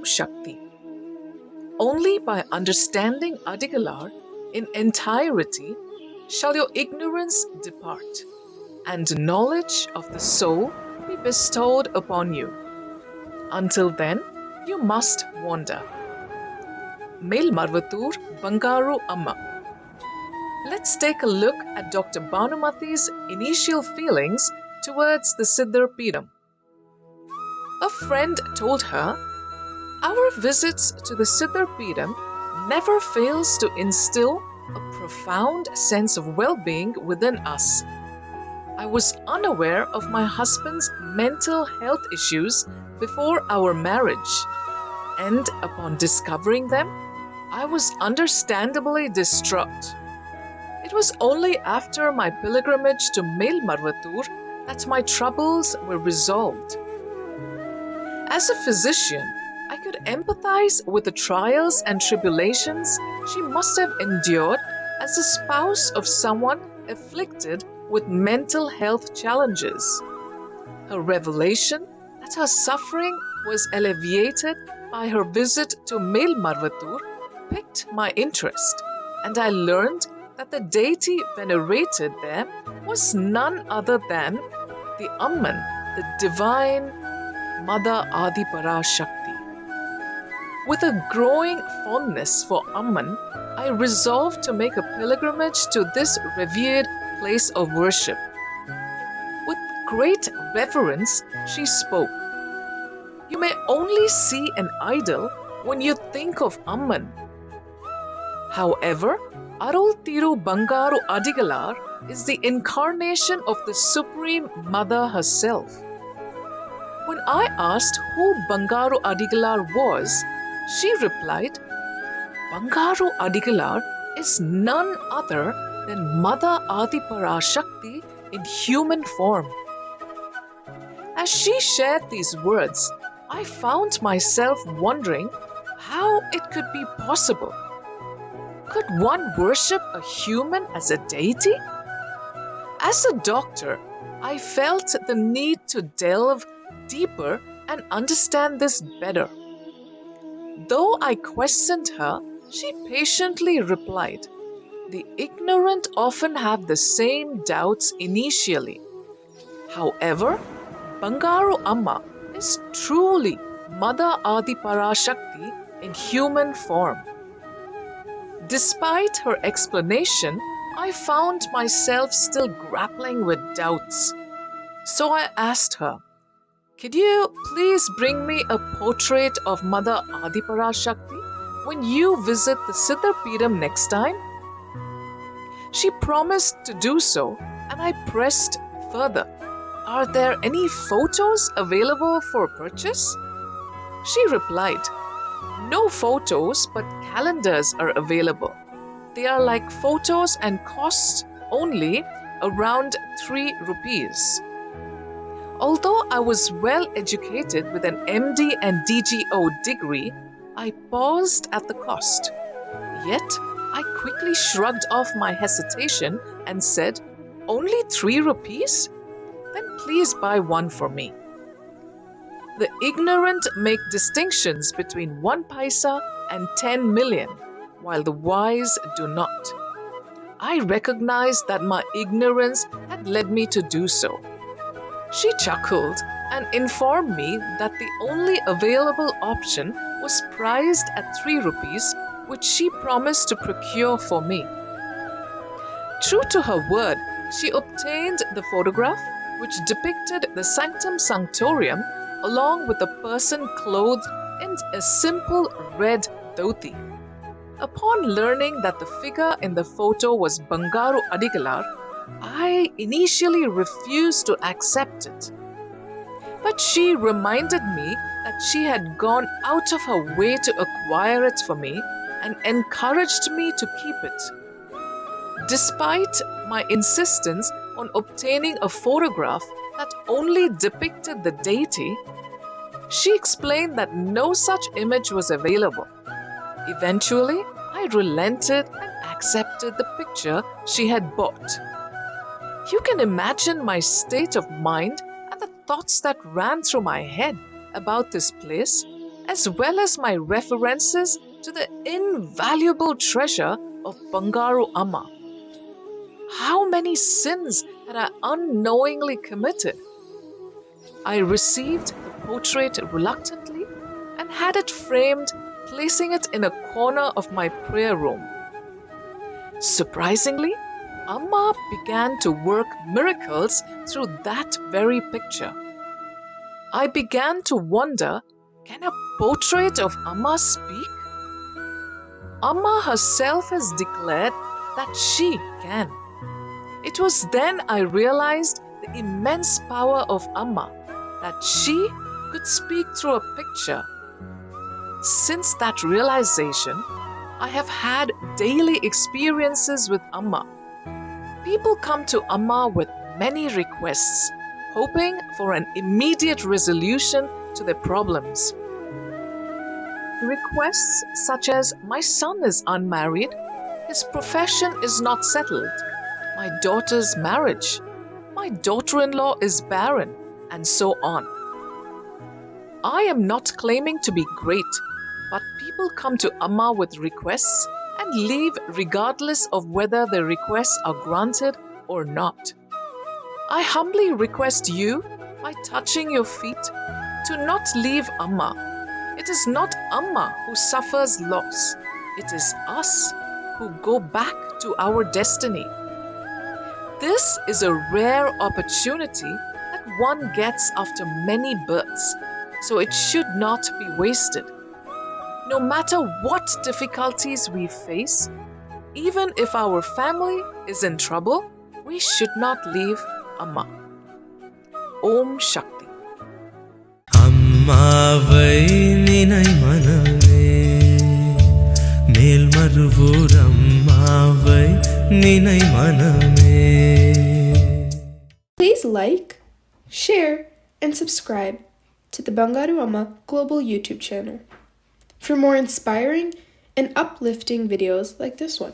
Shakti. Only by understanding Adigalar in entirety shall your ignorance depart, and knowledge of the soul be bestowed upon you. Until then, you must wander. Melmaruvathur Bangaru Amma. Let's take a look at Dr. Bhanumati's initial feelings towards the Siddhar Peetham. A friend told her, "Our visits to the Siddhar Peetham never fails to instill a profound sense of well-being within us. I was unaware of my husband's mental health issues before our marriage, and upon discovering them, I was understandably distraught. It was only after my pilgrimage to Melmaruvathur that my troubles were resolved. As a physician, I could empathize with the trials and tribulations she must have endured as a spouse of someone afflicted with mental health challenges. Her revelation that her suffering was alleviated by her visit to Melmaruvathur piqued my interest, and I learned that the deity venerated there was none other than the Amman, the divine Mother Adhiparasakthi. With a growing fondness for Amman, I resolved to make a pilgrimage to this revered place of worship. With great reverence, she spoke. You may only see an idol when you think of Amman. However, Arul Thiru Bangaru Adigalar is the incarnation of the Supreme Mother herself. When I asked who Bangaru Adigalar was, she replied, Bangaru Adigalar is none other than Mother Adhiparasakthi in human form. As she shared these words, I found myself wondering how it could be possible. Could one worship a human as a deity? As a doctor, I felt the need to delve deeper and understand this better. Though I questioned her, she patiently replied, the ignorant often have the same doubts initially. However, Bangaru Amma is truly Mother Adhiparasakthi in human form. Despite her explanation, I found myself still grappling with doubts. So I asked her, could you please bring me a portrait of Mother Adhiparasakthi when you visit the Siddhar Peetham next time? She promised to do so, and I pressed further. Are there any photos available for purchase? She replied, no photos, but calendars are available. They are like photos and cost only around 3 rupees. Although I was well educated with an MD and DGO degree, I paused at the cost. Yet, I quickly shrugged off my hesitation and said, only 3 rupees? Then please buy one for me. The ignorant make distinctions between 1 paisa and 10 million, while the wise do not. I recognized that my ignorance had led me to do so. She chuckled and informed me that the only available option was priced at 3 rupees, which she promised to procure for me. True to her word, she obtained the photograph, which depicted the Sanctum Sanctorium along with a person clothed in a simple red dhoti. Upon learning that the figure in the photo was Bangaru Adigalar, I initially refused to accept it. But she reminded me that she had gone out of her way to acquire it for me and encouraged me to keep it. Despite my insistence on obtaining a photograph that only depicted the deity, she explained that no such image was available. Eventually, I relented and accepted the picture she had bought. You can imagine my state of mind and the thoughts that ran through my head about this place as well as my references to the invaluable treasure of Bangaru Amma. How many sins had I unknowingly committed? I received the portrait reluctantly and had it framed, placing it in a corner of my prayer room. Surprisingly, Amma began to work miracles through that very picture. I began to wonder, can a portrait of Amma speak? Amma herself has declared that she can. It was then I realized the immense power of Amma, that she could speak through a picture. Since that realization, I have had daily experiences with Amma. People come to Amma with many requests, hoping for an immediate resolution to their problems. Requests such as, my son is unmarried, his profession is not settled, my daughter's marriage, my daughter-in-law is barren, and so on. I am not claiming to be great, but people come to Amma with requests and leave regardless of whether their requests are granted or not. I humbly request you, by touching your feet, to not leave Amma. It is not Amma who suffers loss. It is us who go back to our destiny. This is a rare opportunity that one gets after many births, so it should not be wasted. No matter what difficulties we face, even if our family is in trouble, we should not leave Amma. OmSakthi. Ammavai ninai maname melmaruvathur ammavai ninai maname. Please like, share, and subscribe to the Bangaru Amma Global YouTube channel for more inspiring and uplifting videos like this one.